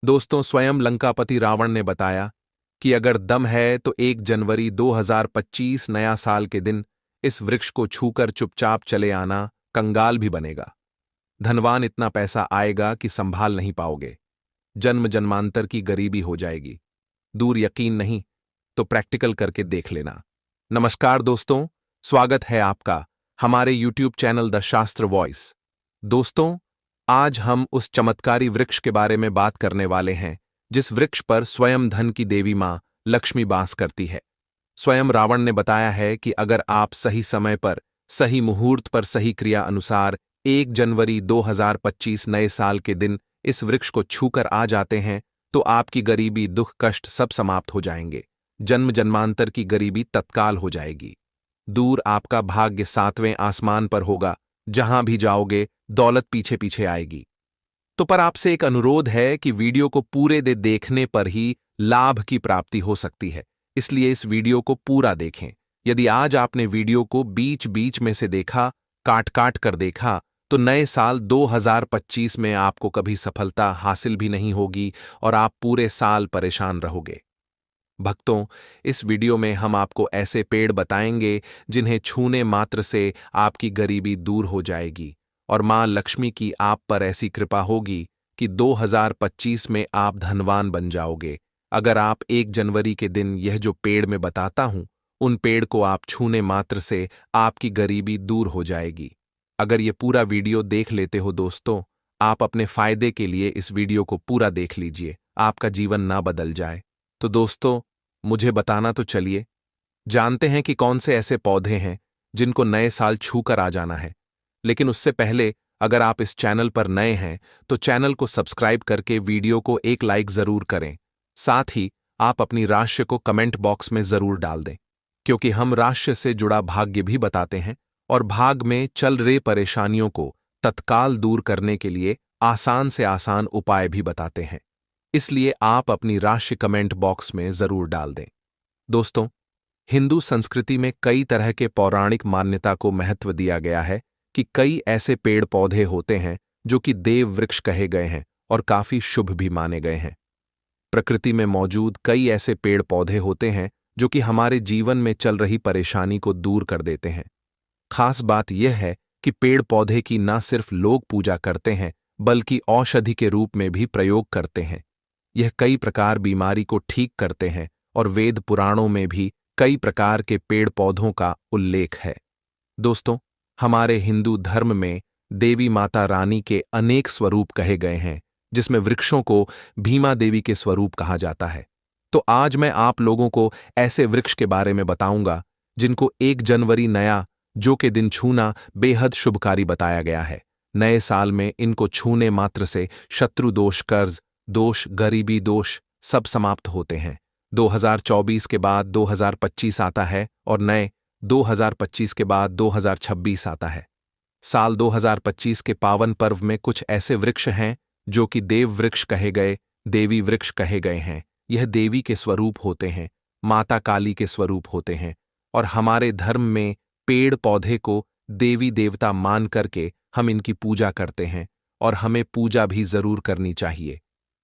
दोस्तों, स्वयं लंकापति रावण ने बताया कि अगर दम है तो 1 जनवरी 2025 नया साल के दिन इस वृक्ष को छूकर चुपचाप चले आना, कंगाल भी बनेगा। धनवान इतना पैसा आएगा कि संभाल नहीं पाओगे। जन्म जन्मांतर की गरीबी हो जाएगी। दूर यकीन नहीं तो प्रैक्टिकल करके देख लेना। नमस्कार दोस्तों, स्वागत है आपका हमारे YouTube चैनल द शास्त्र वॉइस। दोस्तों, आज हम उस चमत्कारी वृक्ष के बारे में बात करने वाले हैं जिस वृक्ष पर स्वयं धन की देवी मां लक्ष्मी वास करती है। स्वयं रावण ने बताया है कि अगर आप सही समय पर, सही मुहूर्त पर, सही क्रिया अनुसार 1 जनवरी 2025 नए साल के दिन इस वृक्ष को छूकर आ जाते हैं तो आपकी गरीबी, दुख, कष्ट सब समाप्त हो जाएंगे। जन्म जन्मांतर की गरीबी तत्काल हो जाएगी। दूर आपका भाग्य 7वें आसमान पर होगा। जहां भी जाओगे दौलत पीछे पीछे आएगी। तो पर आपसे एक अनुरोध है कि वीडियो को पूरे दे देखने पर ही लाभ की प्राप्ति हो सकती है, इसलिए इस वीडियो को पूरा देखें। यदि आज आपने वीडियो को बीच बीच में से देखा, काट काट कर देखा, तो नए साल 2025 में आपको कभी सफलता हासिल भी नहीं होगी और आप पूरे साल परेशान रहोगे। भक्तों, इस वीडियो में हम आपको ऐसे पेड़ बताएंगे जिन्हें छूने मात्र से आपकी गरीबी दूर हो जाएगी और मां लक्ष्मी की आप पर ऐसी कृपा होगी कि 2025 में आप धनवान बन जाओगे। अगर आप 1 जनवरी के दिन यह जो पेड़ मैं बताता हूं, उन पेड़ को आप छूने मात्र से आपकी गरीबी दूर हो जाएगी। अगर ये पूरा वीडियो देख लेते हो दोस्तों, आप अपने फायदे के लिए इस वीडियो को पूरा देख लीजिए, आपका जीवन ना बदल जाए। तो दोस्तों, मुझे बताना तो चलिए, जानते हैं कि कौन से ऐसे पौधे हैं जिनको नए साल छूकर आ जाना है। लेकिन उससे पहले अगर आप इस चैनल पर नए हैं तो चैनल को सब्सक्राइब करके वीडियो को एक लाइक जरूर करें। साथ ही आप अपनी राशि को कमेंट बॉक्स में जरूर डाल दें, क्योंकि हम राशि से जुड़ा भाग्य भी बताते हैं और भाग में चल रहे परेशानियों को तत्काल दूर करने के लिए आसान से आसान उपाय भी बताते हैं। इसलिए आप अपनी राशि कमेंट बॉक्स में जरूर डाल दें। दोस्तों, हिंदू संस्कृति में कई तरह के पौराणिक मान्यता को महत्व दिया गया है कि कई ऐसे पेड़ पौधे होते हैं जो कि देव वृक्ष कहे गए हैं और काफी शुभ भी माने गए हैं। प्रकृति में मौजूद कई ऐसे पेड़ पौधे होते हैं जो कि हमारे जीवन में चल रही परेशानी को दूर कर देते हैं। खास बात यह है कि पेड़ पौधे की न सिर्फ लोग पूजा करते हैं बल्कि औषधि के रूप में भी प्रयोग करते हैं। यह कई प्रकार बीमारी को ठीक करते हैं और वेद पुराणों में भी कई प्रकार के पेड़ पौधों का उल्लेख है। दोस्तों, हमारे हिंदू धर्म में देवी माता रानी के अनेक स्वरूप कहे गए हैं, जिसमें वृक्षों को भीमा देवी के स्वरूप कहा जाता है। तो आज मैं आप लोगों को ऐसे वृक्ष के बारे में बताऊंगा जिनको 1 जनवरी नया जो के दिन छूना बेहद शुभकारी बताया गया है। नए साल में इनको छूने मात्र से शत्रु दोष, कर्ज दोष, गरीबी दोष सब समाप्त होते हैं। 2024 के बाद 2025 आता है और नए 2025 के बाद 2026 आता है। साल 2025 के पावन पर्व में कुछ ऐसे वृक्ष हैं जो कि देव वृक्ष कहे गए, देवी वृक्ष कहे गए हैं। यह देवी के स्वरूप होते हैं, माता काली के स्वरूप होते हैं और हमारे धर्म में पेड़ पौधे को देवी देवता मान करके हम इनकी पूजा करते हैं और हमें पूजा भी जरूर करनी चाहिए।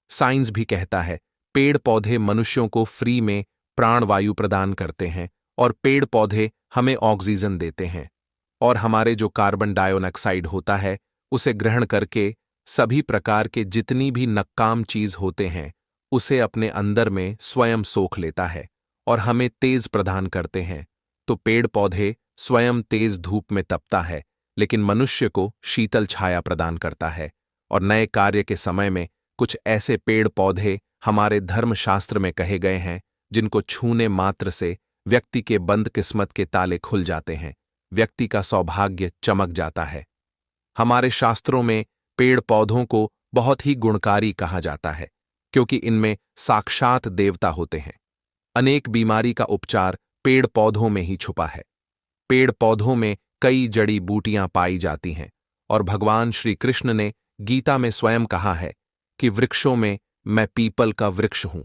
साइंस भी कहता है पेड़ पौधे मनुष्यों को फ्री में प्राणवायु प्रदान करते हैं और पेड़ पौधे हमें ऑक्सीजन देते हैं और हमारे जो कार्बन डाइऑक्साइड होता है उसे ग्रहण करके सभी प्रकार के जितनी भी नक्काम चीज होते हैं उसे अपने अंदर में स्वयं सोख लेता है और हमें तेज प्रदान करते हैं। तो पेड़ पौधे स्वयं तेज धूप में तपता है लेकिन मनुष्य को शीतल छाया प्रदान करता है। और नए कार्य के समय में कुछ ऐसे पेड़ पौधे हमारे धर्मशास्त्र में कहे गए हैं जिनको छूने मात्र से व्यक्ति के बंद किस्मत के ताले खुल जाते हैं, व्यक्ति का सौभाग्य चमक जाता है। हमारे शास्त्रों में पेड़ पौधों को बहुत ही गुणकारी कहा जाता है क्योंकि इनमें साक्षात देवता होते हैं। अनेक बीमारी का उपचार पेड़ पौधों में ही छुपा है। पेड़ पौधों में कई जड़ी बूटियां पाई जाती हैं और भगवान श्री कृष्ण ने गीता में स्वयं कहा है कि वृक्षों में मैं पीपल का वृक्ष हूं।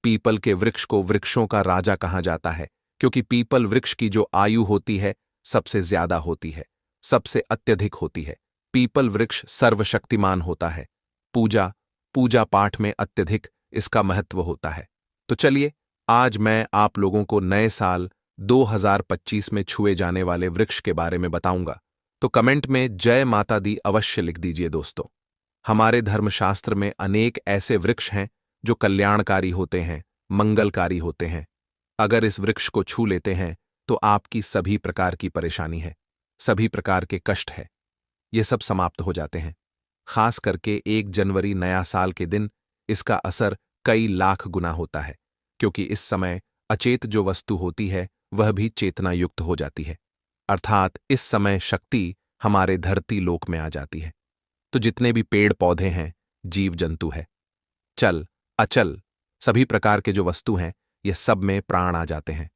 पीपल के वृक्ष को वृक्षों का राजा कहा जाता है क्योंकि पीपल वृक्ष की जो आयु होती है सबसे ज्यादा होती है, सबसे अत्यधिक होती है। पीपल वृक्ष सर्वशक्तिमान होता है। पूजा पूजा पाठ में अत्यधिक इसका महत्व होता है। तो चलिए, आज मैं आप लोगों को नए साल 2025 में छुए जाने वाले वृक्ष के बारे में बताऊंगा। तो कमेंट में जय माता दी अवश्य लिख दीजिए दोस्तों। हमारे धर्मशास्त्र में अनेक ऐसे वृक्ष हैं जो कल्याणकारी होते हैं, मंगलकारी होते हैं। अगर इस वृक्ष को छू लेते हैं तो आपकी सभी प्रकार की परेशानी है, सभी प्रकार के कष्ट है, ये सब समाप्त हो जाते हैं। खास करके 1 जनवरी नया साल के दिन इसका असर कई लाख गुना होता है, क्योंकि इस समय अचेत जो वस्तु होती है वह भी चेतना युक्त हो जाती है। अर्थात इस समय शक्ति हमारे धरती लोक में आ जाती है। तो जितने भी पेड़ पौधे हैं, जीव जंतु है, चल अचल सभी प्रकार के जो वस्तु हैं, यह सब में प्राण आ जाते हैं,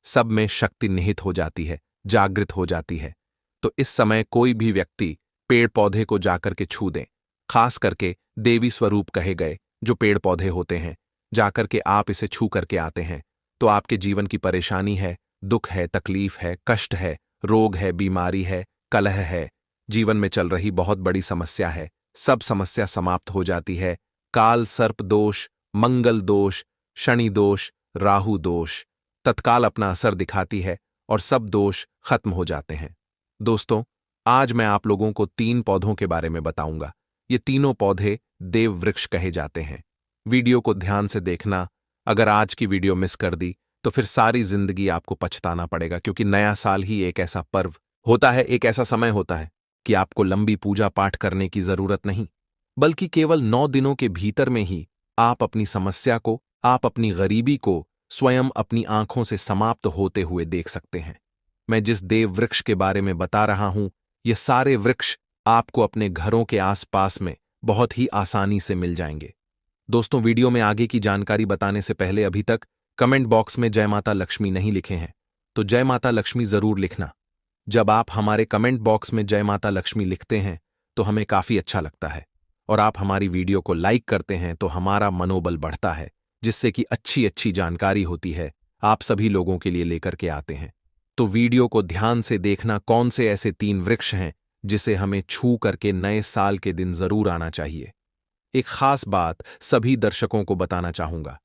सब में शक्ति निहित हो जाती है, जागृत हो जाती है। तो इस समय कोई भी व्यक्ति पेड़ पौधे को जाकर के छू दें, खास करके देवी स्वरूप कहे गए जो पेड़ पौधे होते हैं, जाकर के आप इसे छू करके आते हैं तो आपके जीवन की परेशानी है, दुख है, तकलीफ है, कष्ट है, रोग है, बीमारी है, कलह है, जीवन में चल रही बहुत बड़ी समस्या है, सब समस्या समाप्त हो जाती है। काल सर्प दोष, मंगल दोष, शनि दोष, राहु दोष तत्काल अपना असर दिखाती है और सब दोष खत्म हो जाते हैं। दोस्तों, आज मैं आप लोगों को 3 पौधों के बारे में बताऊंगा। ये तीनों पौधे देव वृक्ष कहे जाते हैं। वीडियो को ध्यान से देखना। अगर आज की वीडियो मिस कर दी तो फिर सारी जिंदगी आपको पछताना पड़ेगा, क्योंकि नया साल ही एक ऐसा पर्व होता है, एक ऐसा समय होता है कि आपको लंबी पूजा पाठ करने की जरूरत नहीं, बल्कि केवल 9 दिनों के भीतर में ही आप अपनी समस्या को, आप अपनी गरीबी को स्वयं अपनी आंखों से समाप्त होते हुए देख सकते हैं। मैं जिस देव वृक्ष के बारे में बता रहा हूं, ये सारे वृक्ष आपको अपने घरों के आसपास में बहुत ही आसानी से मिल जाएंगे। दोस्तों, वीडियो में आगे की जानकारी बताने से पहले अभी तक कमेंट बॉक्स में जय माता लक्ष्मी नहीं लिखे हैं तो जय माता लक्ष्मी जरूर लिखना। जब आप हमारे कमेंट बॉक्स में जय माता लक्ष्मी लिखते हैं तो हमें काफी अच्छा लगता है, और आप हमारी वीडियो को लाइक करते हैं तो हमारा मनोबल बढ़ता है, जिससे कि अच्छी अच्छी जानकारी होती है आप सभी लोगों के लिए लेकर के आते हैं। तो वीडियो को ध्यान से देखना, कौन से ऐसे 3 वृक्ष हैं जिसे हमें छू करके नए साल के दिन जरूर आना चाहिए। एक खास बात सभी दर्शकों को बताना चाहूंगा,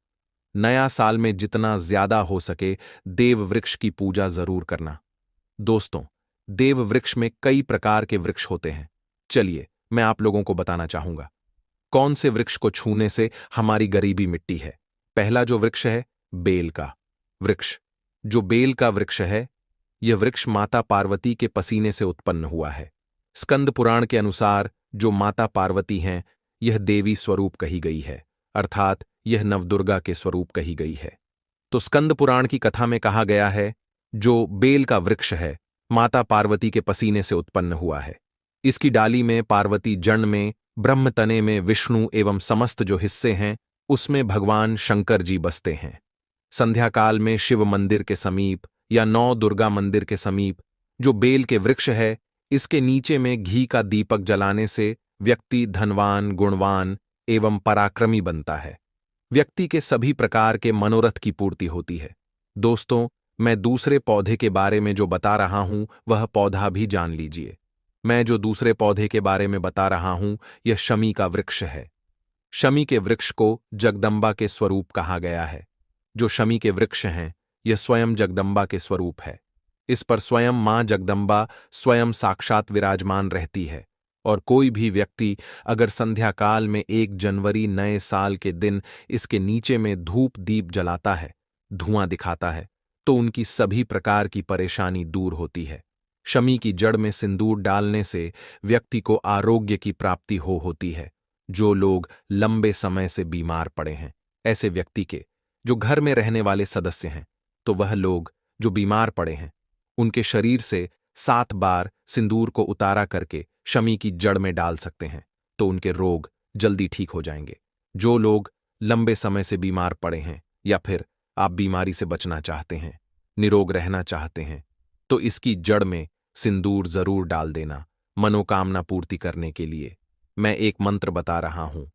नया साल में जितना ज्यादा हो सके देव वृक्ष की पूजा जरूर करना। दोस्तों, देव वृक्ष में कई प्रकार के वृक्ष होते हैं। चलिए, मैं आप लोगों को बताना चाहूंगा कौन से वृक्ष को छूने से हमारी गरीबी मिटती है। पहला जो वृक्ष है, बेल का वृक्ष। जो बेल का वृक्ष है, यह वृक्ष माता पार्वती के पसीने से उत्पन्न हुआ है। स्कंद पुराण के अनुसार जो माता पार्वती हैं, यह देवी स्वरूप कही गई है, अर्थात यह नवदुर्गा के स्वरूप कही गई है। तो स्कंद पुराण की कथा में कहा गया है, जो बेल का वृक्ष है, माता पार्वती के पसीने से उत्पन्न हुआ है। इसकी डाली में पार्वती, जड़ में ब्रह्म, तने में विष्णु एवं समस्त जो हिस्से हैं उसमें भगवान शंकर जी बसते हैं। संध्या काल में शिव मंदिर के समीप या 9 दुर्गा मंदिर के समीप जो बेल के वृक्ष है, इसके नीचे में घी का दीपक जलाने से व्यक्ति धनवान, गुणवान एवं पराक्रमी बनता है। व्यक्ति के सभी प्रकार के मनोरथ की पूर्ति होती है। दोस्तों, मैं दूसरे पौधे के बारे में जो बता रहा हूं वह पौधा भी जान लीजिए। मैं जो दूसरे पौधे के बारे में बता रहा हूं, यह शमी का वृक्ष है। शमी के वृक्ष को जगदम्बा के स्वरूप कहा गया है। जो शमी के वृक्ष हैं, यह स्वयं जगदम्बा के स्वरूप है। इस पर स्वयं मां जगदम्बा स्वयं साक्षात विराजमान रहती है, और कोई भी व्यक्ति अगर संध्या काल में 1 जनवरी नए साल के दिन इसके नीचे में धूप दीप जलाता है, धुआं दिखाता है, तो उनकी सभी प्रकार की परेशानी दूर होती है। शमी की जड़ में सिंदूर डालने से व्यक्ति को आरोग्य की प्राप्ति होती है। जो लोग लंबे समय से बीमार पड़े हैं, ऐसे व्यक्ति के जो घर में रहने वाले सदस्य हैं, तो वह लोग जो बीमार पड़े हैं उनके शरीर से 7 बार सिंदूर को उतारा करके शमी की जड़ में डाल सकते हैं, तो उनके रोग जल्दी ठीक हो जाएंगे। जो लोग लंबे समय से बीमार पड़े हैं या फिर आप बीमारी से बचना चाहते हैं, निरोग रहना चाहते हैं, तो इसकी जड़ में सिंदूर जरूर डाल देना मनोकामना पूर्ति करने के लिए। मैं एक मंत्र बता रहा हूं,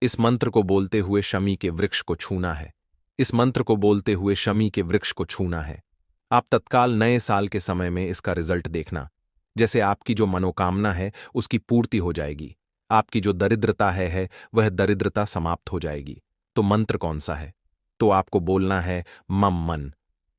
इस मंत्र को बोलते हुए शमी के वृक्ष को छूना है। इस मंत्र को बोलते हुए शमी के वृक्ष को छूना है। आप तत्काल नए साल के समय में इसका रिजल्ट देखना, जैसे आपकी जो मनोकामना है उसकी पूर्ति हो जाएगी। आपकी जो दरिद्रता है वह दरिद्रता समाप्त हो जाएगी। तो मंत्र कौन सा है? तो आपको बोलना है मम मन,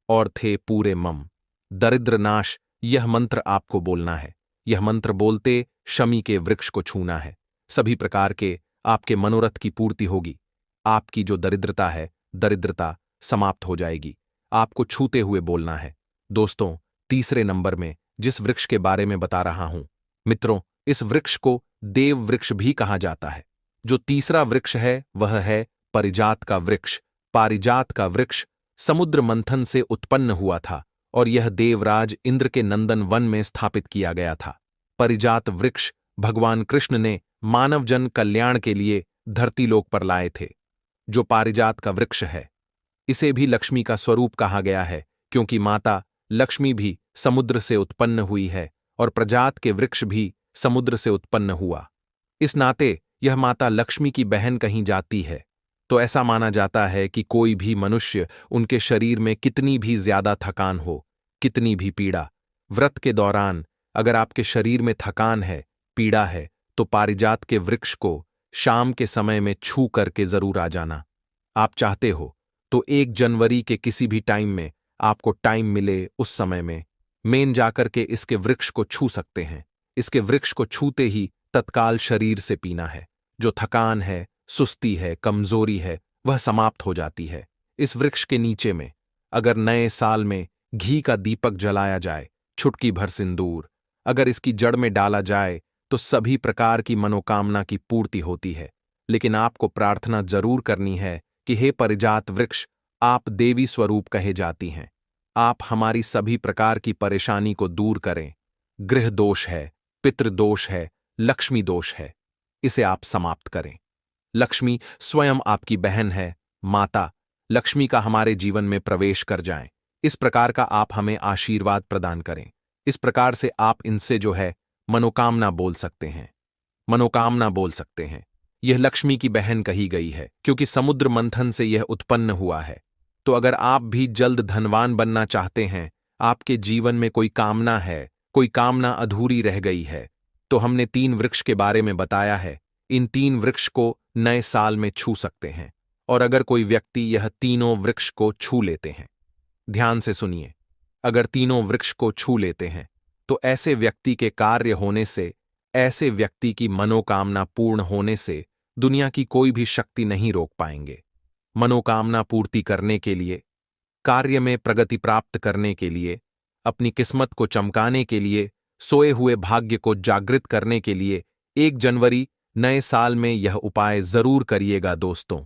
और थे पूरे मम, दरिद्र नाश। यह मंत्र आपको बोलना है। यह मंत्र बोलते शमी के वृक्ष को छूना है। सभी प्रकार के आपके मनोरथ की पूर्ति होगी। आपकी जो दरिद्रता है, दरिद्रता समाप्त हो जाएगी। आपको छूते हुए बोलना है। दोस्तों, तीसरे नंबर में जिस वृक्ष के बारे में बता रहा हूं, मित्रों, इस वृक्ष को देव वृक्ष भी कहा जाता है। जो तीसरा वृक्ष है वह है पारिजात का वृक्ष। पारिजात का वृक्ष समुद्र मंथन से उत्पन्न हुआ था और यह देवराज इंद्र के नंदन वन में स्थापित किया गया था। पारिजात वृक्ष भगवान कृष्ण ने मानव जन कल्याण के लिए धरती लोक पर लाए थे। जो पारिजात का वृक्ष है, इसे भी लक्ष्मी का स्वरूप कहा गया है, क्योंकि माता लक्ष्मी भी समुद्र से उत्पन्न हुई है और प्रजात के वृक्ष भी समुद्र से उत्पन्न हुआ। इस नाते यह माता लक्ष्मी की बहन कही जाती है। तो ऐसा माना जाता है कि कोई भी मनुष्य, उनके शरीर में कितनी भी ज्यादा थकान हो, कितनी भी पीड़ा, व्रत के दौरान अगर आपके शरीर में थकान है, पीड़ा है, तो पारिजात के वृक्ष को शाम के समय में छू करके जरूर आ जाना। आप चाहते हो तो 1 जनवरी के किसी भी टाइम में आपको टाइम मिले, उस समय में मेन जाकर के इसके वृक्ष को छू सकते हैं। इसके वृक्ष को छूते ही तत्काल शरीर से पीना है। जो थकान है, सुस्ती है, कमजोरी है, वह समाप्त हो जाती है। इस वृक्ष के नीचे में अगर नए साल में घी का दीपक जलाया जाए, छुटकी भर सिंदूर अगर इसकी जड़ में डाला जाए, तो सभी प्रकार की मनोकामना की पूर्ति होती है। लेकिन आपको प्रार्थना जरूर करनी है कि हे पारिजात वृक्ष, आप देवी स्वरूप कहे जाती हैं। आप हमारी सभी प्रकार की परेशानी को दूर करें। गृह दोष है, पितृदोष है, लक्ष्मी दोष है, इसे आप समाप्त करें। लक्ष्मी स्वयं आपकी बहन है। माता लक्ष्मी का हमारे जीवन में प्रवेश कर जाएं। इस प्रकार का आप हमें आशीर्वाद प्रदान करें। इस प्रकार से आप इनसे जो है मनोकामना बोल सकते हैं। मनोकामना बोल सकते हैं। यह लक्ष्मी की बहन कही गई है, क्योंकि समुद्र मंथन से यह उत्पन्न हुआ है। तो अगर आप भी जल्द धनवान बनना चाहते हैं, आपके जीवन में कोई कामना है, कोई कामना अधूरी रह गई है, तो हमने 3 वृक्ष के बारे में बताया है। इन 3 वृक्ष को नए साल में छू सकते हैं। और अगर कोई व्यक्ति यह तीनों वृक्ष को छू लेते हैं, ध्यान से सुनिए, अगर तीनों वृक्ष को छू लेते हैं, तो ऐसे व्यक्ति के कार्य होने से, ऐसे व्यक्ति की मनोकामना पूर्ण होने से दुनिया की कोई भी शक्ति नहीं रोक पाएंगे। मनोकामना पूर्ति करने के लिए, कार्य में प्रगति प्राप्त करने के लिए, अपनी किस्मत को चमकाने के लिए, सोए हुए भाग्य को जागृत करने के लिए 1 जनवरी नए साल में यह उपाय जरूर करिएगा दोस्तों।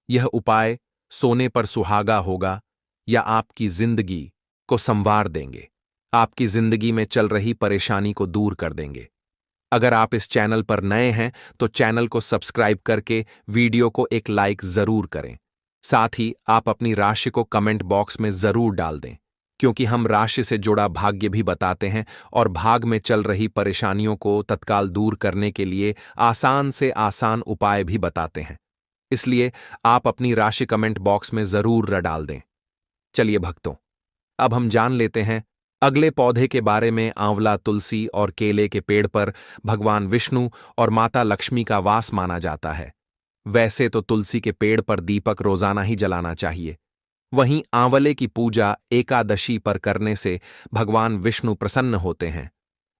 यह उपाय सोने पर सुहागा होगा या आपकी जिंदगी को संवार देंगे, आपकी जिंदगी में चल रही परेशानी को दूर कर देंगे। अगर आप इस चैनल पर नए हैं तो चैनल को सब्सक्राइब करके वीडियो को एक लाइक जरूर करें। साथ ही आप अपनी राशि को कमेंट बॉक्स में जरूर डाल दें, क्योंकि हम राशि से जुड़ा भाग्य भी बताते हैं और भाग में चल रही परेशानियों को तत्काल दूर करने के लिए आसान से आसान उपाय भी बताते हैं। इसलिए आप अपनी राशि कमेंट बॉक्स में जरूर डाल दें। चलिए भक्तों, अब हम जान लेते हैं अगले पौधे के बारे में। आंवला, तुलसी और केले के पेड़ पर भगवान विष्णु और माता लक्ष्मी का वास माना जाता है। वैसे तो तुलसी के पेड़ पर दीपक रोजाना ही जलाना चाहिए। वहीं आंवले की पूजा एकादशी पर करने से भगवान विष्णु प्रसन्न होते हैं।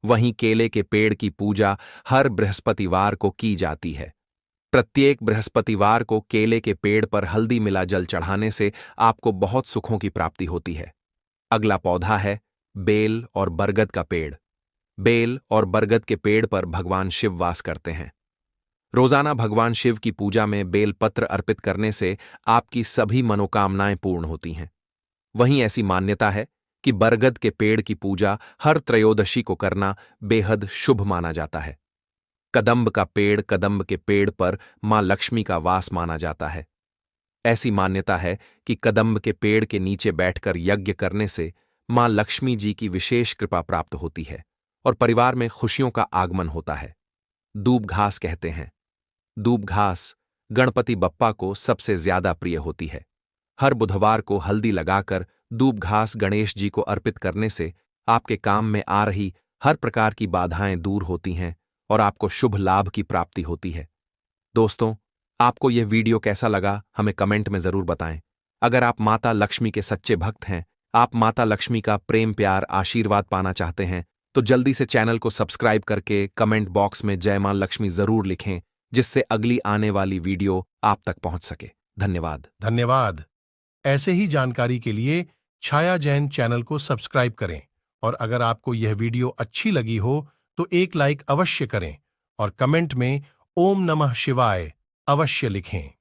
वहीं केले के पेड़ की पूजा हर बृहस्पतिवार को की जाती है। प्रत्येक बृहस्पतिवार को केले के पेड़ पर हल्दी मिला जल चढ़ाने से आपको बहुत सुखों की प्राप्ति होती है। अगला पौधा है बेल और बरगद का पेड़। बेल और बरगद के पेड़ पर भगवान शिव वास करते हैं। रोजाना भगवान शिव की पूजा में बेल पत्र अर्पित करने से आपकी सभी मनोकामनाएं पूर्ण होती हैं। वहीं ऐसी मान्यता है कि बरगद के पेड़ की पूजा हर त्रयोदशी को करना बेहद शुभ माना जाता है। कदंब का पेड़, कदंब के पेड़ पर मां लक्ष्मी का वास माना जाता है। ऐसी मान्यता है कि कदंब के पेड़ के नीचे बैठकर यज्ञ करने से मां लक्ष्मी जी की विशेष कृपा प्राप्त होती है और परिवार में खुशियों का आगमन होता है। दूब घास कहते हैं। दूब घास गणपति बप्पा को सबसे ज्यादा प्रिय होती है। हर बुधवार को हल्दी लगाकर दूब घास गणेश जी को अर्पित करने से आपके काम में आ रही हर प्रकार की बाधाएं दूर होती हैं और आपको शुभ लाभ की प्राप्ति होती है। दोस्तों, आपको यह वीडियो कैसा लगा हमें कमेंट में जरूर बताएं। अगर आप माता लक्ष्मी के सच्चे भक्त हैं, आप माता लक्ष्मी का प्रेम प्यार आशीर्वाद पाना चाहते हैं, तो जल्दी से चैनल को सब्सक्राइब करके कमेंट बॉक्स में जय मां लक्ष्मी जरूर लिखें, जिससे अगली आने वाली वीडियो आप तक पहुंच सके। धन्यवाद। धन्यवाद। ऐसे ही जानकारी के लिए छाया जैन चैनल को सब्सक्राइब करें और अगर आपको यह वीडियो अच्छी लगी हो तो एक लाइक अवश्य करें और कमेंट में ओम नमः शिवाय अवश्य लिखें।